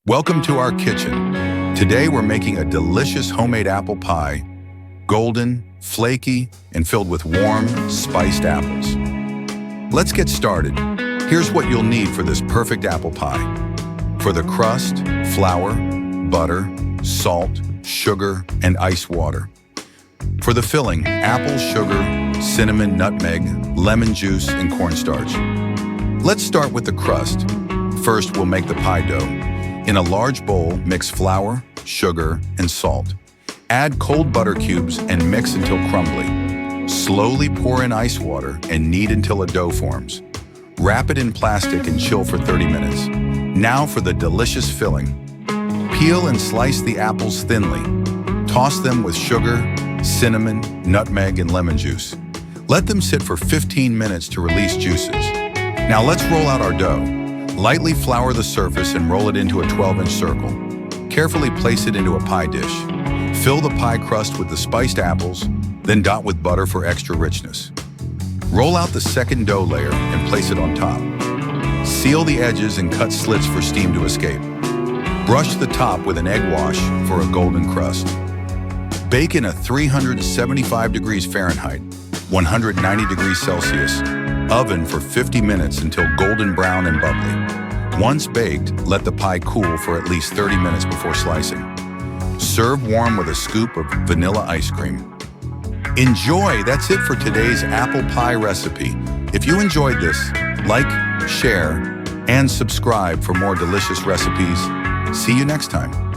Welcome to our kitchen. Today we're making a delicious homemade apple pie, golden, flaky, and filled with warm, spiced apples. Let's get started. Here's what you'll need for this perfect apple pie. For the crust, flour, butter, salt, sugar, and ice water. For the filling, apple, sugar, cinnamon, nutmeg, lemon juice, and cornstarch. Let's start with the crust. First, we'll make the pie dough. In a large bowl, mix flour, sugar, and salt. Add cold butter cubes and mix until crumbly. Slowly pour in ice water and knead until a dough forms. Wrap it in plastic and chill for 30 minutes. Now for the delicious filling. Peel and slice the apples thinly. Toss them with sugar, cinnamon, nutmeg, and lemon juice. Let them sit for 15 minutes to release juices. Now let's roll out our dough. Lightly flour the surface and roll it into a 12-inch circle. Carefully place it into a pie dish. Fill the pie crust with the spiced apples, then dot with butter for extra richness. Roll out the second dough layer and place it on top. Seal the edges and cut slits for steam to escape. Brush the top with an egg wash for a golden crust. Bake in a 375 degrees Fahrenheit, 190 degrees Celsius, oven for 50 minutes until golden brown and bubbly. Once baked, let the pie cool for at least 30 minutes before slicing. Serve warm with a scoop of vanilla ice cream. Enjoy! That's it for today's apple pie recipe. If you enjoyed this, like, share, and subscribe for more delicious recipes. See you next time.